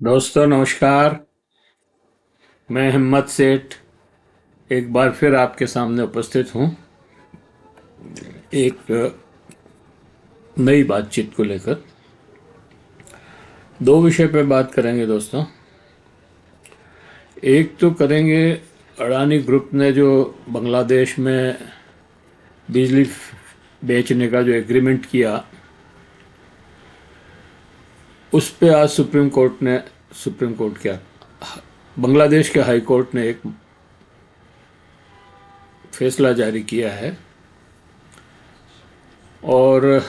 दोस्तों नमस्कार। मैं हिम्मत सेठ एक बार फिर आपके सामने उपस्थित हूँ एक नई बातचीत को लेकर। दो विषय पे बात करेंगे दोस्तों। एक तो करेंगे अडानी ग्रुप ने जो बांग्लादेश में बिजली बेचने का जो एग्रीमेंट किया, उस पे आज सुप्रीम कोर्ट क्या, बांग्लादेश के हाई कोर्ट ने एक फैसला जारी किया है। और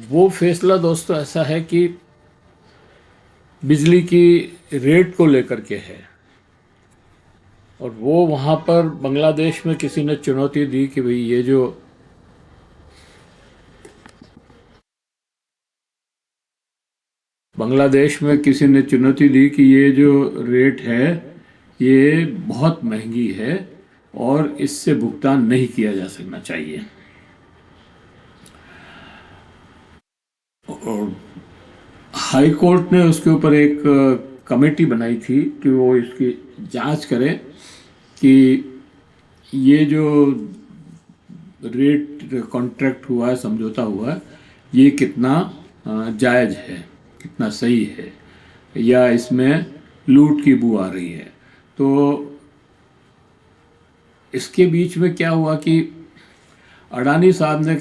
वो फैसला दोस्तों ऐसा है कि बिजली की रेट को लेकर के है। और वो वहाँ पर बांग्लादेश में किसी ने चुनौती दी कि भाई ये जो बांग्लादेश में किसी ने चुनौती दी कि ये जो रेट है ये बहुत महंगी है और इससे भुगतान नहीं किया जा सकना चाहिए। और हाई कोर्ट ने उसके ऊपर एक कमेटी बनाई थी कि वो इसकी जांच करे कि ये जो रेट कॉन्ट्रैक्ट हुआ है, समझौता हुआ है, ये कितना जायज़ है, कितना सही है, या इसमें लूट की बू आ रही है। तो इसके बीच में क्या हुआ कि अडानी साहब ने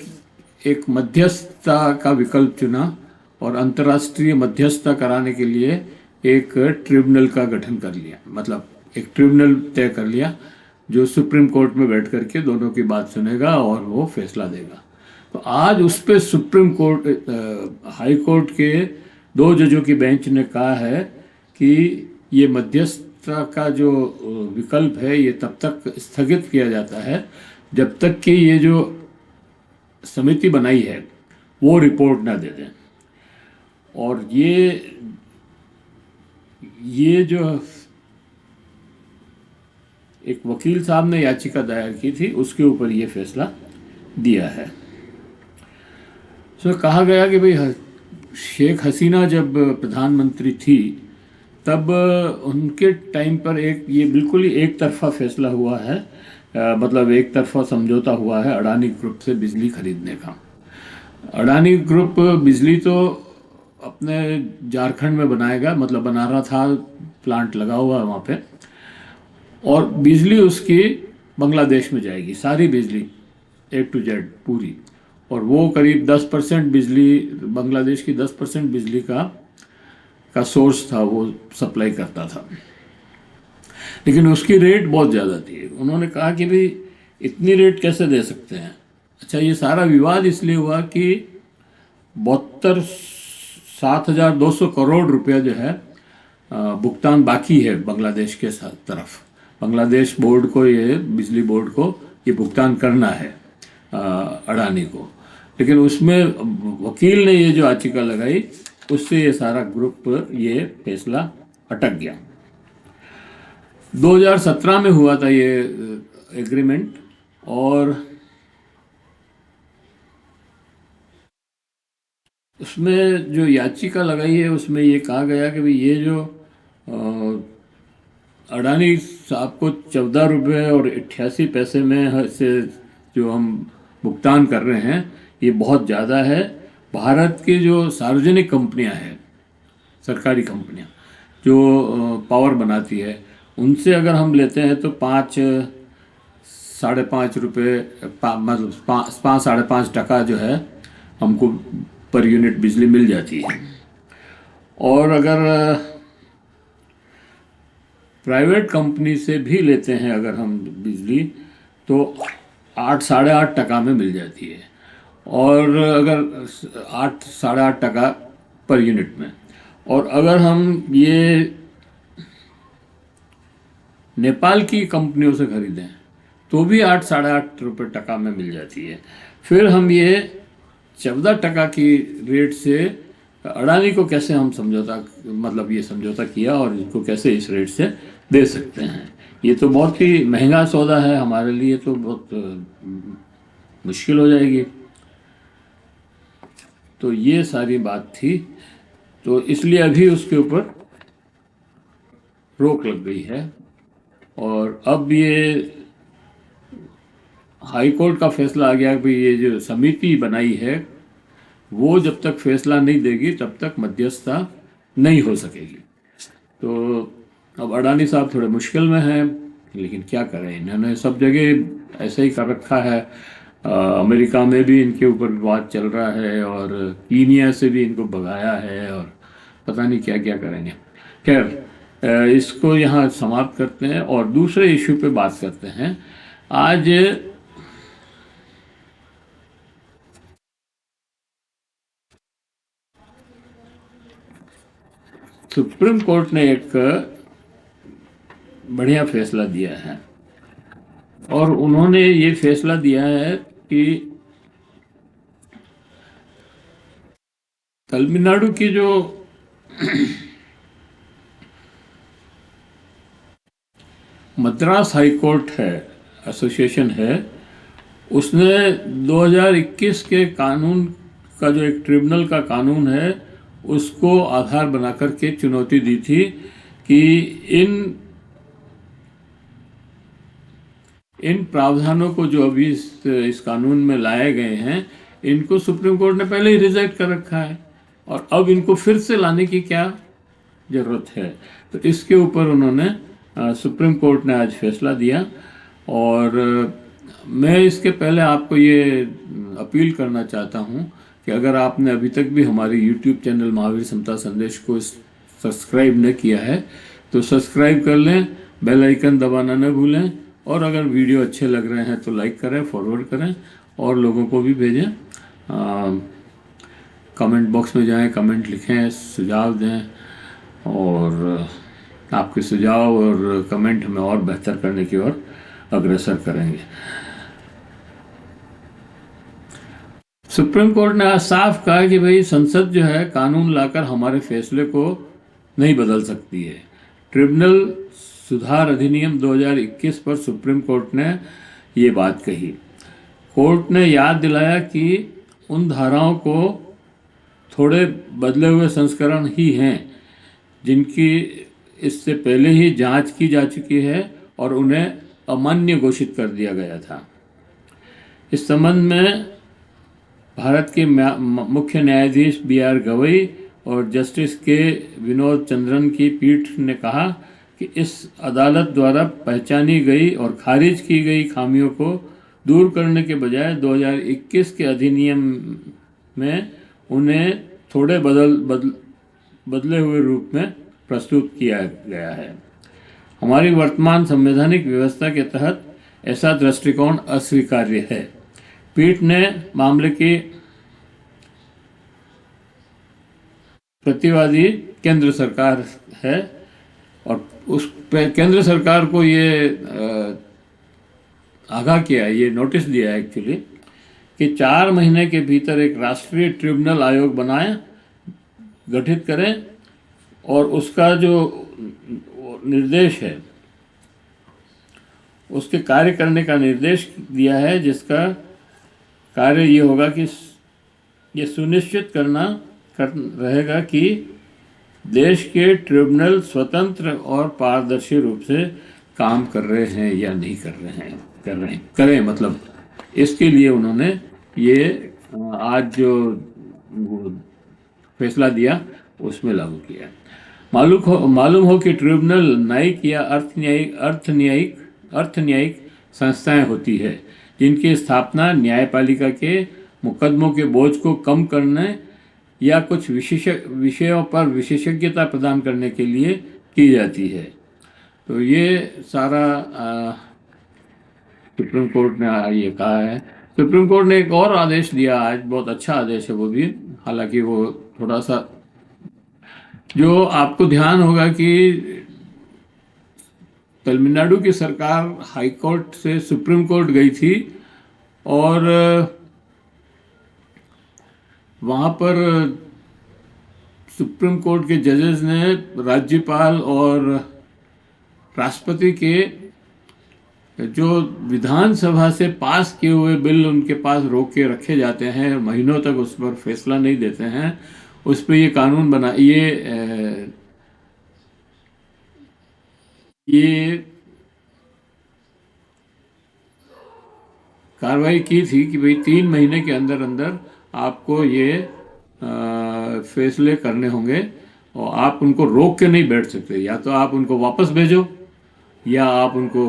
एक मध्यस्थता का विकल्प चुना और अंतर्राष्ट्रीय मध्यस्थता कराने के लिए एक ट्रिब्यूनल का गठन कर लिया। मतलब एक ट्रिब्यूनल तय कर लिया जो सुप्रीम कोर्ट में बैठ करके दोनों की बात सुनेगा और वो फैसला देगा। तो आज उस पे सुप्रीम कोर्ट, हाई कोर्ट के दो जजों की बेंच ने कहा है कि ये मध्यस्थता का जो विकल्प है ये तब तक स्थगित किया जाता है जब तक कि ये जो समिति बनाई है वो रिपोर्ट ना दे दें। और ये जो एक वकील साहब ने याचिका दायर की थी उसके ऊपर ये फैसला दिया है। सो कहा गया कि भाई शेख हसीना जब प्रधानमंत्री थी तब उनके टाइम पर ये बिल्कुल ही एक तरफा फैसला हुआ है। मतलब एक तरफा समझौता हुआ है अडानी ग्रुप से बिजली खरीदने का। अडानी ग्रुप बिजली तो अपने झारखंड में बनाएगा, मतलब बना रहा था, प्लांट लगा हुआ है वहाँ पे, और बिजली उसकी बांग्लादेश में जाएगी, सारी बिजली A to Z पूरी। और वो करीब 10% बिजली, बांग्लादेश की 10% बिजली का सोर्स था, वो सप्लाई करता था। लेकिन उसकी रेट बहुत ज़्यादा थी। उन्होंने कहा कि भाई इतनी रेट कैसे दे सकते हैं। अच्छा, ये सारा विवाद इसलिए हुआ कि 72,7,200 करोड़ रुपया जो है भुगतान बाकी है बांग्लादेश के तरफ। बांग्लादेश बोर्ड को, ये बिजली बोर्ड को ये भुगतान करना है अडानी को। लेकिन उसमें वकील ने ये जो याचिका लगाई उससे ये सारा ग्रुप, ये फैसला अटक गया। 2017 में हुआ था ये एग्रीमेंट। और उसमें जो याचिका लगाई है उसमें ये कहा गया कि भाई ये जो अडानी साहब को 14 रुपये और 88 पैसे में से जो हम भुगतान कर रहे हैं ये बहुत ज़्यादा है। भारत की जो सार्वजनिक कंपनियां हैं, सरकारी कंपनियां जो पावर बनाती है, उनसे अगर हम लेते हैं तो 5-5.5 रुपये, मतलब 5-5.5 टका जो है हमको पर यूनिट बिजली मिल जाती है। और अगर प्राइवेट कंपनी से भी लेते हैं अगर हम बिजली, तो 8-8.5 टका में मिल जाती है। और अगर 8-8.5 टका पर यूनिट में। और अगर हम ये नेपाल की कंपनियों से खरीदें तो भी 8-8.5 रुपये टका में मिल जाती है। फिर हम ये 14 टका की रेट से अडानी को कैसे हम समझौता, मतलब ये समझौता किया और इसको कैसे इस रेट से दे सकते हैं। ये तो बहुत ही महंगा सौदा है, हमारे लिए तो बहुत मुश्किल हो जाएगी। तो ये सारी बात थी, तो इसलिए अभी उसके ऊपर रोक लग गई है। और अब ये हाई कोर्ट का फैसला आ गया कि ये जो समिति बनाई है वो जब तक फैसला नहीं देगी तब तक मध्यस्थता नहीं हो सकेगी। तो अब अडानी साहब थोड़े मुश्किल में हैं, लेकिन क्या करें, इन्होंने सब जगह ऐसे ही कर रखा है। अमेरिका में भी इनके ऊपर विवाद चल रहा है और कीनिया से भी इनको भगाया है और पता नहीं क्या क्या करेंगे। खैर, इसको यहाँ समाप्त करते हैं और दूसरे इशू पे बात करते हैं। आज सुप्रीम कोर्ट ने एक बढ़िया फैसला दिया है और उन्होंने ये फैसला दिया है कि तमिलनाडु की जो मद्रास हाई कोर्ट है, एसोसिएशन है, उसने 2021 के कानून का जो एक ट्रिब्यूनल का कानून है उसको आधार बना करके चुनौती दी थी कि इन प्रावधानों को जो अभी इस कानून में लाए गए हैं इनको सुप्रीम कोर्ट ने पहले ही रिजेक्ट कर रखा है और अब इनको फिर से लाने की क्या ज़रूरत है। तो इसके ऊपर उन्होंने सुप्रीम कोर्ट ने आज फैसला दिया। और मैं इसके पहले आपको ये अपील करना चाहता हूँ कि अगर आपने अभी तक भी हमारे यूट्यूब चैनल महावीर समता संदेश को सब्सक्राइब न किया है तो सब्सक्राइब कर लें, बेल आइकन दबाना न भूलें और अगर वीडियो अच्छे लग रहे हैं तो लाइक करें, फॉरवर्ड करें और लोगों को भी भेजें। कमेंट बॉक्स में जाएं, कमेंट लिखें, सुझाव दें और आपके सुझाव और कमेंट हमें और बेहतर करने की ओर अग्रसर करेंगे। सुप्रीम कोर्ट ने आज साफ कहा कि भाई संसद जो है कानून लाकर हमारे फैसले को नहीं बदल सकती है। ट्रिब्यूनल सुधार अधिनियम 2021 पर सुप्रीम कोर्ट ने ये बात कही। कोर्ट ने याद दिलाया कि उन धाराओं को थोड़े बदले हुए संस्करण ही हैं जिनकी इससे पहले ही जांच की जा चुकी है और उन्हें अमान्य घोषित कर दिया गया था। इस संबंध में भारत के मुख्य न्यायाधीश बी.आर. गवई और जस्टिस के विनोद चंद्रन की पीठ ने कहा कि इस अदालत द्वारा पहचानी गई और खारिज की गई खामियों को दूर करने के बजाय 2021 के अधिनियम में उन्हें थोड़े बदले हुए रूप में प्रस्तुत किया गया है। हमारी वर्तमान संवैधानिक व्यवस्था के तहत ऐसा दृष्टिकोण अस्वीकार्य है। पीठ ने मामले की प्रतिवादी केंद्र सरकार है और उस केंद्र सरकार को ये आगाह किया है, ये नोटिस दिया है एक्चुअली कि 4 महीने के भीतर एक राष्ट्रीय ट्रिब्यूनल आयोग बनाएं, गठित करें और उसका जो निर्देश है उसके कार्य करने का निर्देश दिया है, जिसका कार्य ये होगा कि ये सुनिश्चित रहेगा कि देश के ट्रिब्यूनल स्वतंत्र और पारदर्शी रूप से काम कर रहे हैं या नहीं करें। मतलब इसके लिए उन्होंने ये आज जो फैसला दिया उसमें लागू किया। मालूम हो कि ट्रिब्यूनल न्यायिक या अर्थ न्यायिक संस्थाएं होती है जिनकी स्थापना न्यायपालिका के मुकदमों के बोझ को कम करने या कुछ विषयों पर विशेषज्ञता प्रदान करने के लिए की जाती है। तो ये सारा सुप्रीम कोर्ट ने ये कहा है। सुप्रीम कोर्ट ने एक और आदेश दिया आज, बहुत अच्छा आदेश है वो भी, हालांकि वो थोड़ा सा, जो आपको ध्यान होगा कि तमिलनाडु की सरकार हाई कोर्ट से सुप्रीम कोर्ट गई थी और वहाँ पर सुप्रीम कोर्ट के जजेस ने राज्यपाल और राष्ट्रपति के जो विधानसभा से पास किए हुए बिल उनके पास रोक के रखे जाते हैं, महीनों तक उस पर फैसला नहीं देते हैं, उस पर ये कानून बना, ये कार्रवाई की थी कि भाई 3 महीने के अंदर अंदर आपको ये फैसले करने होंगे और आप उनको रोक के नहीं बैठ सकते। या तो आप उनको वापस भेजो, या आप उनको,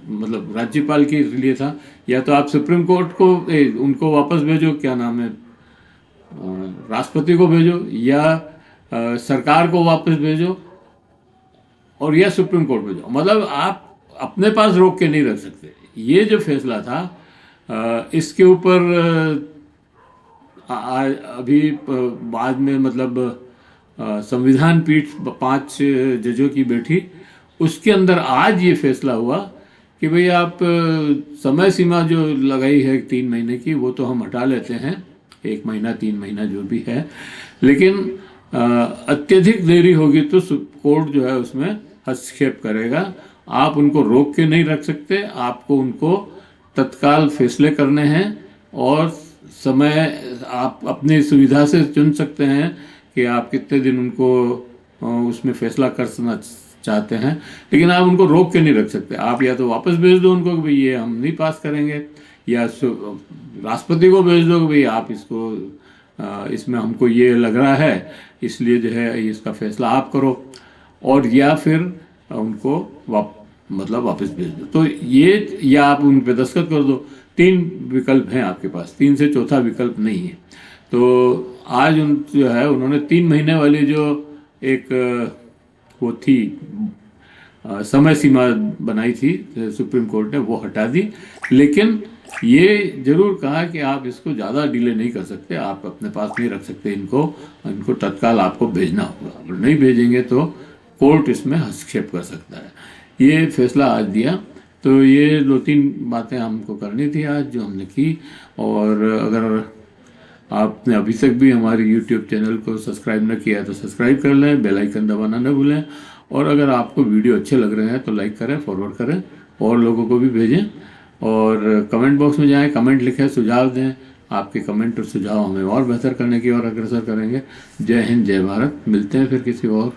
मतलब राज्यपाल के लिए था, या तो आप सुप्रीम कोर्ट को उनको वापस भेजो, क्या नाम है, राष्ट्रपति को भेजो, या सरकार को वापस भेजो, और या सुप्रीम कोर्ट भेजो। मतलब आप अपने पास रोक के नहीं रख सकते। ये जो फैसला था इसके ऊपर अभी बाद में, मतलब संविधान पीठ 5 जजों की बैठी, उसके अंदर आज ये फैसला हुआ कि भाई आप समय सीमा जो लगाई है 3 महीने की, वो तो हम हटा लेते हैं, 1 महीना 3 महीना जो भी है, लेकिन अत्यधिक देरी होगी तो कोर्ट जो है उसमें हस्तक्षेप करेगा। आप उनको रोक के नहीं रख सकते, आपको उनको तत्काल फैसले करने हैं, और समय आप अपनी सुविधा से चुन सकते हैं कि आप कितने दिन उनको उसमें फैसला करना चाहते हैं, लेकिन आप उनको रोक के नहीं रख सकते। आप या तो वापस भेज दो उनको कि भाई ये हम नहीं पास करेंगे, या राष्ट्रपति को भेज दो कि भाई आप इसको इसमें हमको ये लग रहा है, इसलिए जो है इसका फैसला आप करो, और या फिर उनको मतलब वापस भेज दो। तो ये, या आप उन पे दस्तखत कर दो। 3 विकल्प हैं आपके पास, 3 से चौथा विकल्प नहीं है। तो आज जो है उन्होंने 3 महीने वाली जो एक वो थी समय सीमा बनाई थी सुप्रीम कोर्ट ने, वो हटा दी, लेकिन ये जरूर कहा कि आप इसको ज़्यादा डिले नहीं कर सकते, आप अपने पास नहीं रख सकते, इनको तत्काल आपको भेजना होगा। अगर नहीं भेजेंगे तो कोर्ट इसमें हस्तक्षेप कर सकता है। ये फैसला आज दिया। तो ये 2-3 बातें हमको करनी थी आज, जो हमने की। और अगर आपने अभी तक भी हमारे YouTube चैनल को सब्सक्राइब न किया है तो सब्सक्राइब कर लें, बेल आइकन दबाना न भूलें, और अगर आपको वीडियो अच्छे लग रहे हैं तो लाइक करें, फॉरवर्ड करें, और लोगों को भी भेजें, और कमेंट बॉक्स में जाएं, कमेंट लिखें, सुझाव दें। आपके कमेंट और सुझाव हमें और बेहतर करने की ओर अग्रसर करेंगे। जय हिंद, जय भारत। मिलते हैं फिर किसी और